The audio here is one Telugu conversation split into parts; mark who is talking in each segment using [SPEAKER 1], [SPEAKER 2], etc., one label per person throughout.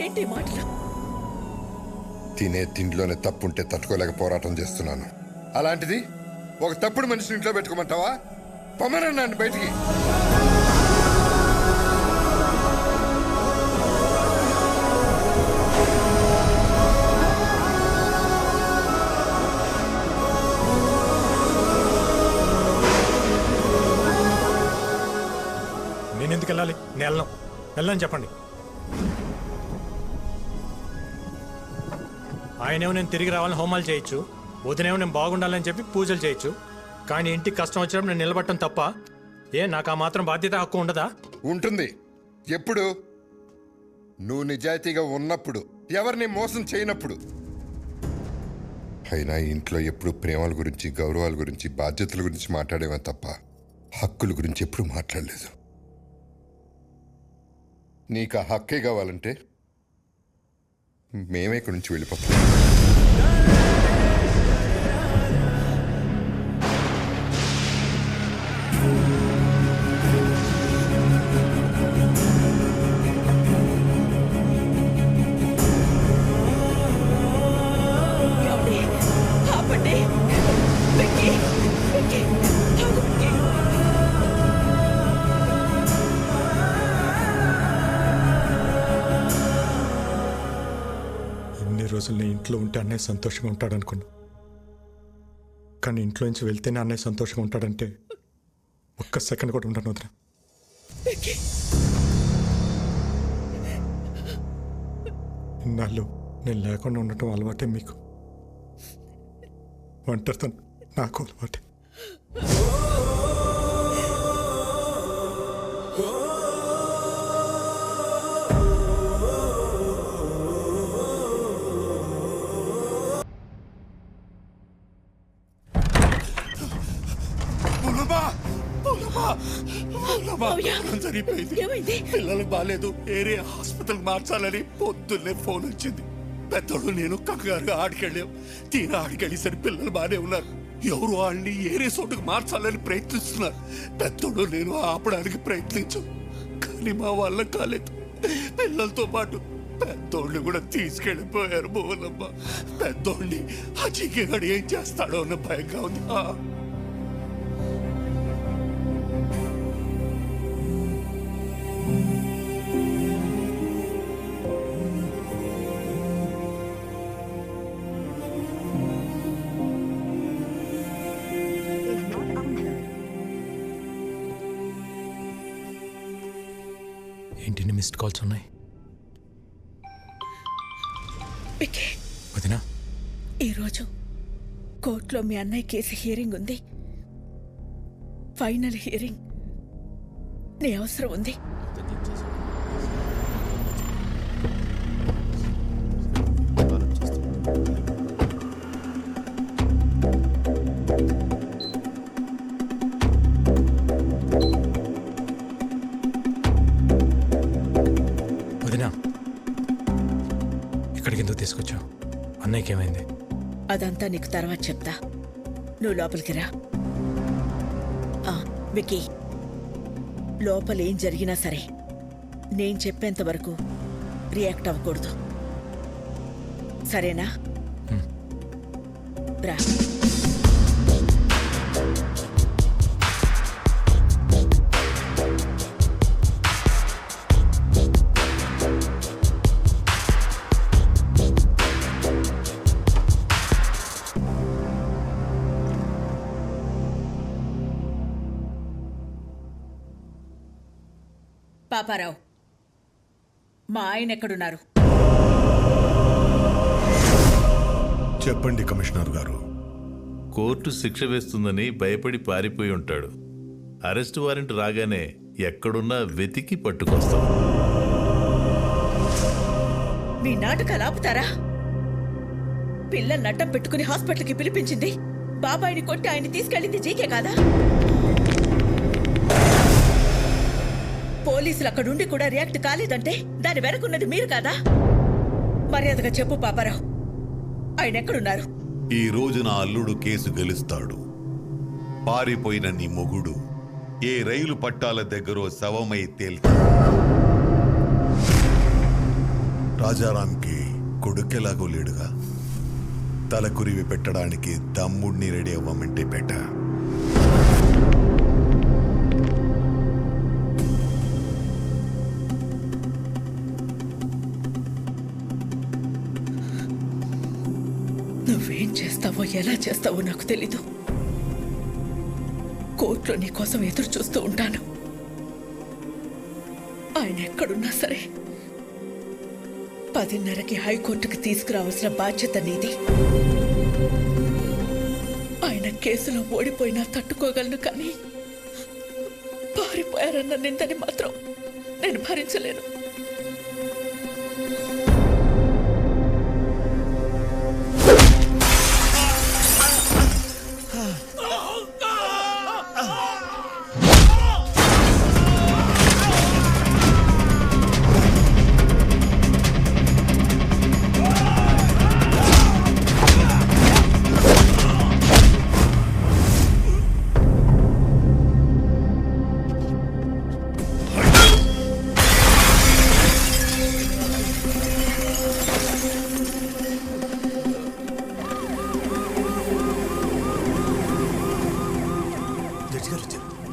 [SPEAKER 1] ఏంటి మాటలు?
[SPEAKER 2] తినే తిండిలోనే తప్పుంటే తట్టుకోలేక పోరాటం చేస్తున్నాను. అలాంటిది ఒక తప్పుడు మనిషిని ఇంట్లో పెట్టుకోమంటావా? పొమ్మరన్నాను బయటికి.
[SPEAKER 3] నేను ఎందుకు వెళ్ళాలి? నేను వెళ్ళని చెప్పండి. ఆయనేమో నేను తిరిగి రావాలని హోమాలు చేయొచ్చు, వదినేమో నేను బాగుండాలని చెప్పి పూజలు చేయొచ్చు. కానీ ఇంటికి కష్టం వచ్చినప్పుడు నేను నిలబడటం తప్ప నాకు ఆ మాత్రం బాధ్యత హక్కు ఉండదా?
[SPEAKER 2] ఉంటుంది. ఎప్పుడు? నువ్వు నిజాయితీగా ఉన్నప్పుడు, ఎవరిని మోసం చేయనప్పుడు. అయినా ఇంట్లో ఎప్పుడు ప్రేమల గురించి, గౌరవాల గురించి, బాధ్యతల గురించి మాట్లాడేవా తప్ప హక్కుల గురించి ఎప్పుడు మాట్లాడలేదు. నీకు ఆ హక్కే కావాలంటే మేమే ఇక్కడి నుంచి వెళ్ళిపోతాం.
[SPEAKER 3] రోజులు నేను ఇంట్లో ఉంటే అన్నయ్య సంతోషంగా ఉంటాడు అనుకున్నా. కానీ ఇంట్లో నుంచి వెళ్తేనే అన్నయ్య సంతోషంగా ఉంటాడంటే ఒక్క సెకండ్ కూడా ఉండను వదిన. ఇన్నాళ్ళు నేను లేకుండా ఉండటం అలవాటే మీకు. ఒంటరితో నాకు అలవాటే.
[SPEAKER 4] పిల్లలకు బాలేదు, ఏరియా హాస్పిటల్ మార్చాలని పొద్దున్నే ఫోన్ వచ్చింది. పెద్దోడు నేను కంగారుగా ఆడికెళ్ళాం. తీరా ఆడికెళ్ళేసరి పిల్లలు బాగానే ఉన్నారు. ఎవరు వాళ్ళని ఏరియా చోటుకు మార్చాలని ప్రయత్నిస్తున్నారు. పెద్దోడు నేను ఆపడానికి ప్రయత్నించాం, కానీ మా వల్ల కాలేదు. పిల్లలతో పాటు పెద్దోడిని కూడా తీసుకెళ్ళిపోయారు. భువనమ్మ, పెద్దోడిని ఆ చిక్కిగాడు ఏం చేస్తాడో అన్న భయంగా ఉంది.
[SPEAKER 3] ఏంటి మిస్డ్ కాల్స్ ఉన్నాయి? వదినా,
[SPEAKER 1] ఈరోజు కోర్టులో మీ అన్నయ్య కేసు హియరింగ్ ఉంది. Final hearing. నీ అవసరం ఉంది.
[SPEAKER 3] వదినా, ఇక్కడికి ఎందుకు తీసుకొచ్చావు? అన్నయ్యకి ఏమైంది?
[SPEAKER 1] అదంతా నీకు తర్వాత చెప్తా. నువ్వు లోపలికి రా. వికీ, లోపల ఏం జరిగినా సరే నేను చెప్పేంత వరకు రియాక్ట్ అవ్వకూడదు, సరేనా? రా. పాపారావు, మా ఆయన ఎక్కడున్నారు?
[SPEAKER 5] చెప్పండి కమిషనర్ గారు.
[SPEAKER 6] కోర్టు శిక్ష వేస్తుందని భయపడి పారిపోయి ఉంటాడు. అరెస్ట్ వారెంట్ రాగానే ఎక్కడున్నా వెతికి పట్టుకొస్తాం.
[SPEAKER 1] మీ నాటకాలు ఆపుతారా? పిల్లలు నట్టం పెట్టుకుని హాస్పిటల్కి పిలిపించింది, బాబాయిని కొట్టి ఆయన్ని తీసుకెళ్ళింది జీకే కాదా? పోలీసులు అక్కడుండి కూడా రియాక్ట్ కాలేదంటే దాని వెనకున్నది మీరు కాదా? మర్యాదగా చెప్పు పాపారావు, ఆయన ఎక్కడున్నారు?
[SPEAKER 5] ఈ రోజు నా అల్లుడు కేసు గెలుస్తాడు. పారిపోయిన నీ మొగుడు
[SPEAKER 7] ఏ రైలు పట్టాల దగ్గరో శవమై తేల్తాడు.
[SPEAKER 5] రాజారాంకి కొడుకెలాగో లేడుగా, తలకురివి పెట్టడానికి తమ్ముడిని రెడీ అవ్వమంటే బెట.
[SPEAKER 1] నువ్వేం చేస్తావో ఎలా చేస్తావో నాకు తెలీదు. కోర్టులో నీ కోసం ఎదురు చూస్తూ ఉంటాను. ఆయన ఎక్కడున్నా సరే 10:30కి హైకోర్టుకి తీసుకురావాల్సిన బాధ్యత నీది. ఆయన కేసులో ఓడిపోయినా తట్టుకోగలను, కానీ పారిపోయారన్న నిందని మాత్రం నేను భరించలేను.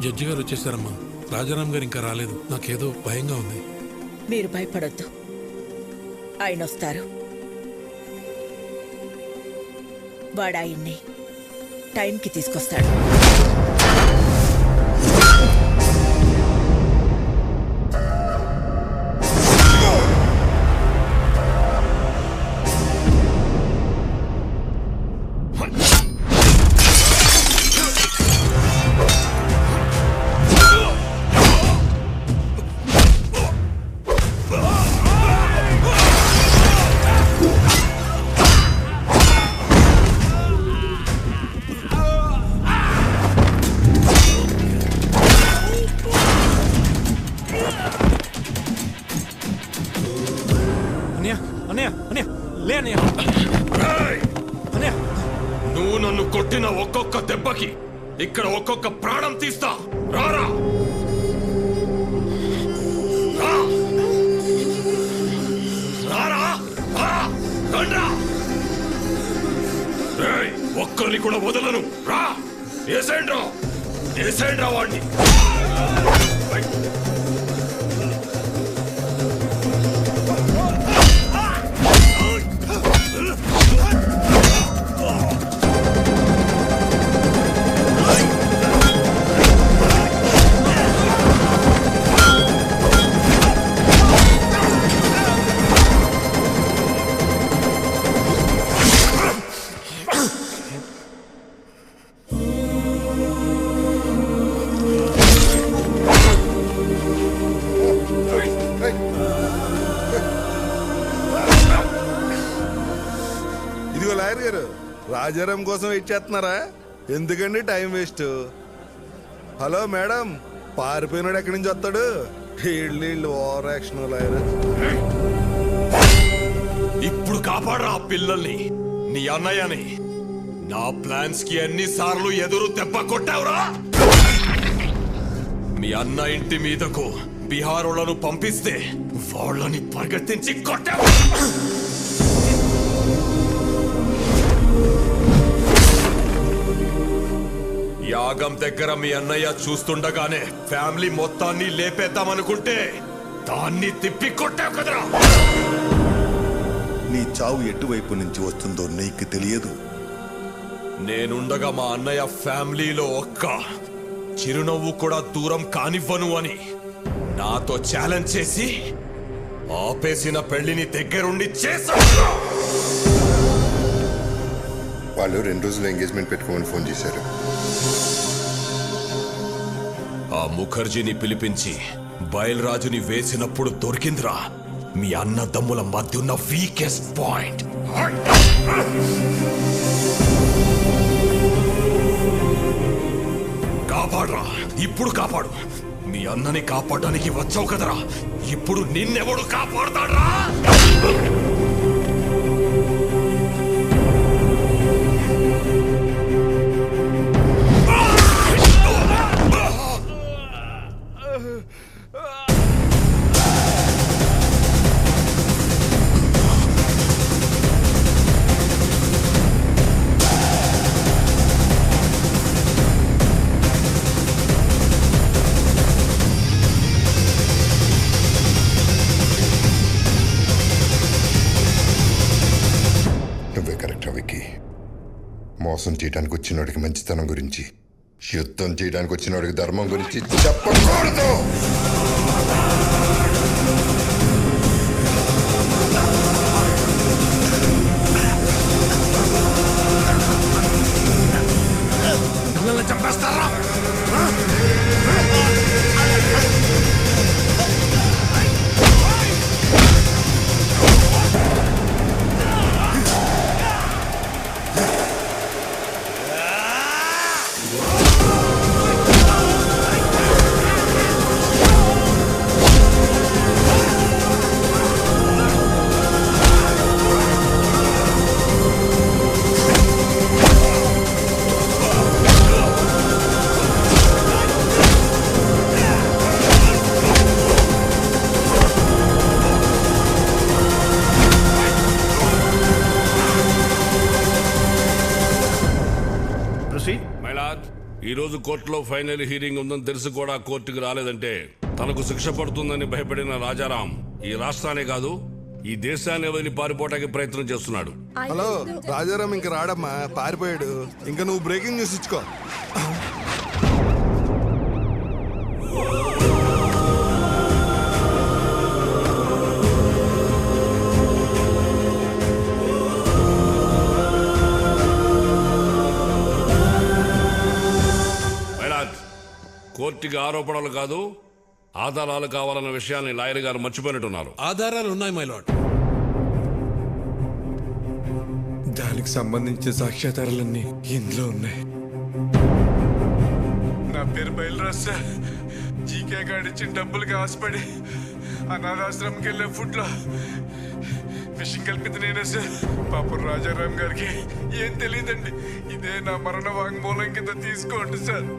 [SPEAKER 8] జడ్జి గారు వచ్చేసారమ్మా. రాజారాం గారు ఇంకా రాలేదు. నాకేదో భయంగా ఉంది.
[SPEAKER 1] మీరు భయపడొద్దు, ఆయన వస్తారు. వాడు ఆయన్ని టైంకి తీసుకొస్తాడు.
[SPEAKER 9] నువ్వు నన్ను కొట్టిన ఒక్కొక్క దెబ్బకి ఇక్కడ ఒక్కొక్క ప్రాణం తీస్తా. రారా ఒక్కరిని కూడా వదలను. రా ఏసేండ్రా వాడిని.
[SPEAKER 5] ఇదిగో లాయర్ గారు, రాజారాం కోసం వెయిట్ చేస్తున్నారా? ఎందుకండి టైం వేస్ట్? హలో మేడం, పారిపోయినాడు ఎక్కడి నుంచి వస్తాడు? వీళ్ళు ఓవర్ యాక్షన్ లాయర్.
[SPEAKER 9] ఇప్పుడు కాపాడరా పిల్లల్ని, నీ అన్నయ్యని. నా ప్లాన్స్ కి ఎన్నిసార్లు ఎదురు దెబ్బ కొట్టావురా? మీ అన్న ఇంటి మీదకు బీహారోళ్లను పంపిస్తే వాళ్ళని పరిగెత్తించి కొట్టావు. యాగం దగ్గర మీ అన్నయ్య చూస్తుండగానే ఫ్యామిలీ మొత్తాన్ని లేపేద్దామనుకుంటే దాన్ని తిప్పి కొట్టావు కదరా.
[SPEAKER 5] నీ చావు ఎటువైపు నుంచి వస్తుందో నీకు తెలియదు.
[SPEAKER 9] నేనుండగా మా అన్నయ్య ఫ్యామిలీలో ఒక్క చిరునవ్వు కూడా దూరం కానివ్వను అని నాతో ఛాలెంజ్ చేసి ఆపేసిన పెళ్లిని దగ్గరుండి చేశాడు.
[SPEAKER 2] వాళ్ళు 2 రోజులు ఎంగేజ్మెంట్ పెట్టుకోమని ఫోన్ చేశారు.
[SPEAKER 9] ఆ ముఖర్జీని పిలిపించి బయల్రాజుని వేసినప్పుడు దొరికిందిరా మీ అన్నదమ్ముల మధ్య ఉన్న వీకెస్ట్ పాయింట్. కాపాడరా, ఇప్పుడు కాపాడు. మీ అన్నని కాపాడడానికి వచ్చావు కదరా, ఇప్పుడు నిన్నెవడు కాపాడతాడ్రా?
[SPEAKER 2] మోసం చేయడానికి వచ్చినోడికి మంచితనం గురించి, యుద్ధం చేయడానికి వచ్చినోడికి ధర్మం గురించి చెప్పకూడదు.
[SPEAKER 4] పిల్లల్ని చంపేస్తారా? ఈ రోజు కోర్టులో ఫైనల్ హీరింగ్ ఉందని తెలిసి కూడా కోర్టుకు రాలేదంటే తనకు శిక్ష పడుతుందని భయపడిన రాజారాం ఈ రాష్ట్రానే కాదు ఈ దేశాన్ని వదిలి పారిపోవడానికి ప్రయత్నం చేస్తున్నాడు.
[SPEAKER 5] హలో, రాజారాం ఇంక రాడమ్మా, పారిపోయాడు. ఇంకా నువ్వు బ్రేకింగ్ న్యూస్ ఇచ్చుకో.
[SPEAKER 4] కోర్టుకి ఆరోపణలు కాదు ఆధారాలు కావాలన్న విషయాన్ని లాయర్ గారు మర్చిపోయినట్టున్నారు.
[SPEAKER 8] ఆధారాలు ఉన్నాయి మై లార్డ్.
[SPEAKER 3] దానికి సంబంధించిన సాక్ష్యాధారాలన్నీ ఇందులో ఉన్నాయి. నా పేరు బయలురాజ్ సార్. జీకే గాడిచ్చిన డబ్బులకి ఆశపడి అనాథాశ్రమంకి వెళ్ళే ఫుడ్లో విషయం కల్పిత నేనే సార్. పాపం రాజారాం గారికి ఏం తెలియదండి. ఇదే నా మరణ వాంగ్మూలం కింద తీసుకోండి సార్.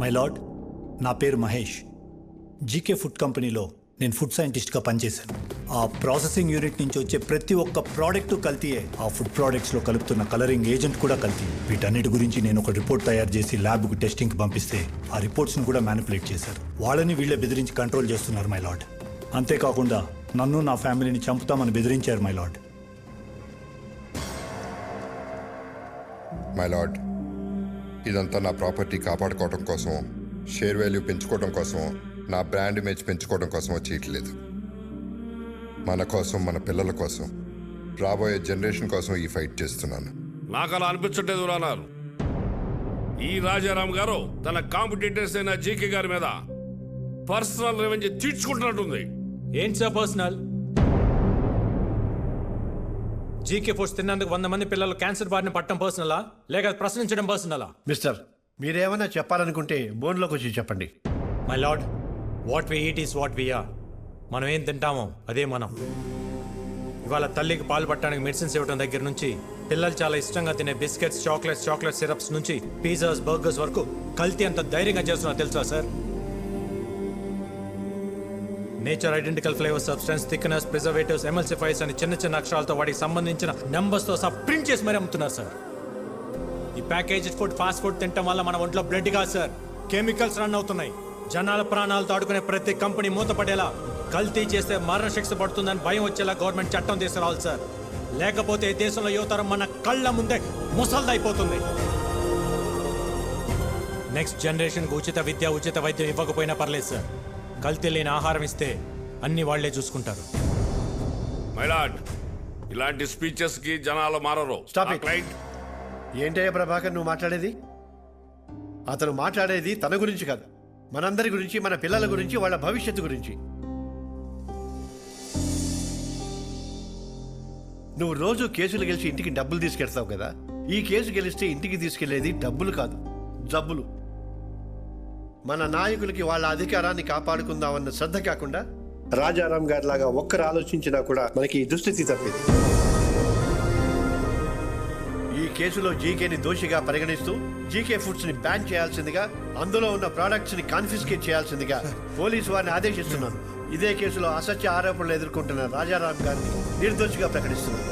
[SPEAKER 10] మై లార్డ్, నా పేరు మహేష్. జీకే ఫుడ్ కంపెనీలో నేను ఫుడ్ సైంటిస్ట్గా పనిచేశాను. ఆ ప్రాసెసింగ్ యూనిట్ నుంచి వచ్చే ప్రతి ఒక్క ప్రోడక్ట్ కల్తీయే. ఆ ఫుడ్ ప్రోడక్ట్స్లో కలుపుతున్న కలరింగ్ ఏజెంట్ కూడా కల్తీ. వీటన్నిటి గురించి నేను ఒక రిపోర్ట్ తయారు చేసి ల్యాబ్కు టెస్టింగ్కి పంపిస్తే ఆ రిపోర్ట్స్ని కూడా మ్యానిపులేట్ చేశారు. వాళ్ళని వీళ్ళే బెదిరించి కంట్రోల్ చేస్తున్నారు మై లార్డ్. అంతేకాకుండా నన్ను నా ఫ్యామిలీని చంపుతామని బెదిరించారు మై లార్డ్.
[SPEAKER 2] మై లార్డ్, ఇదంతా నా ప్రాపర్టీ కాపాడుకోవడం కోసం, షేర్ వాల్యూ పెంచుకోవడం కోసం, నా బ్రాండ్ ఇమేజ్ పెంచుకోవడం కోసం చేయట్లేదు. మన కోసం, మన పిల్లల కోసం, రాబోయే జనరేషన్ కోసం ఈ ఫైట్ చేస్తున్నాను.
[SPEAKER 4] నాకు అలా అనిపించట్లేదు రానారు. ఈ రాజారాం గారు తన కాంపిటీటర్స్ అయిన జీకే గారి మీద పర్సనల్ రెవెంజ్ తీర్చుకుంటున్నట్టుంది.
[SPEAKER 11] ఏంటి సార్ పర్సనల్? జీకే ఫోర్స్ తిన్నందుకు 100 మంది పిల్లలు క్యాన్సర్ బారిన పట్టడం పర్సనలా, లేక ప్రశ్నించడం పర్సనలా?
[SPEAKER 12] మిస్టర్, మీరేమైనా చెప్పాలనుకుంటే బోన్లోకి వచ్చి చెప్పండి.
[SPEAKER 11] My lord, what we eat is what we are. మనం ఏం తింటామో అదే మనం. ఇవాళ తల్లికి పాలు పట్టడానికి మెడిసిన్స్ ఇవ్వడం దగ్గర నుంచి, పిల్లలు చాలా ఇష్టంగా తినే బిస్కెట్స్, చాక్లెట్ సిరప్స్ నుంచి పిజ్జాస్, బర్గర్స్ వరకు కల్తీ అంత ధైర్యంగా చేస్తున్నా తెలుసా sir? Nature identical flavour, substance, thickness, preservatives, ఎమల్సిఫైర్స్ అని చిన్న అక్షరాలతో వాటికి సంబంధించిన నెంబర్స్తో సహా ప్రింట్ చేసి మరీ అమ్ముతున్నారు సార్. ఈ ప్యాకేజ్ ఫుడ్, ఫాస్ట్ ఫుడ్ తినటం వల్ల మన ఒంట్లో బ్లడ్ కాదు సార్, కెమికల్స్ రన్ అవుతున్నాయి. జనాల ప్రాణాలతో ఆడుకునే ప్రతి కంపెనీ మూతపడేలా, కల్తీ చేస్తే మరణశిక్ష పడుతుందని భయం వచ్చేలా గవర్నమెంట్ చట్టం తీసుకురావాలి సార్. లేకపోతే దేశంలో యువతరం మన కళ్ళ ముందే ముసల్దైపోతుంది. నెక్స్ట్ జనరేషన్కి ఉచిత విద్య, ఉచిత వైద్యం ఇవ్వకపోయినా పర్లేదు సార్. కల్తీ లేని ఆహారం ఇస్తే అన్ని వాళ్లే చూసుకుంటారు.
[SPEAKER 4] మైలాడ్, ఇలాంటి స్పీచెస్ కి జనాలు మారరు.
[SPEAKER 12] Stop it. ఏంటయ్యా ప్రభాకర్ నువ్వు మాట్లాడేది? అతను మాట్లాడేది తన గురించి కాదు, మనందరి గురించి, మన పిల్లల గురించి, వాళ్ళ భవిష్యత్తు గురించి. నువ్వు రోజు కేసులు గెలిచి ఇంటికి డబ్బులు తీసుకెళ్తావు కదా. ఈ కేసు గెలిస్తే ఇంటికి తీసుకెళ్లేది డబ్బులు కాదు, జబ్బులు. మన నాయకులకి వాళ్ళ అధికారాన్ని కాపాడుకుందామన్న శ్రద్ధ కాకుండా రాజారాం గారి లాగా ఒక్కరు ఆలోచించినా కూడా మనకి ఈ దుస్థితి తప్పింది. ఈ కేసులో జీకేని దోషిగా పరిగణిస్తూ జీకే ఫుడ్స్ ని బ్యాన్ చేయాల్సిందిగా, అందులో ఉన్న ప్రోడక్ట్స్ ని కాన్ఫిస్కేట్ చేయాల్సిందిగా పోలీసు వారిని ఆదేశిస్తున్నాను. ఇదే కేసులో అసత్య ఆరోపణలు ఎదుర్కొంటున్న రాజారాం గారిని నిర్దోషిగా ప్రకటిస్తున్నాను.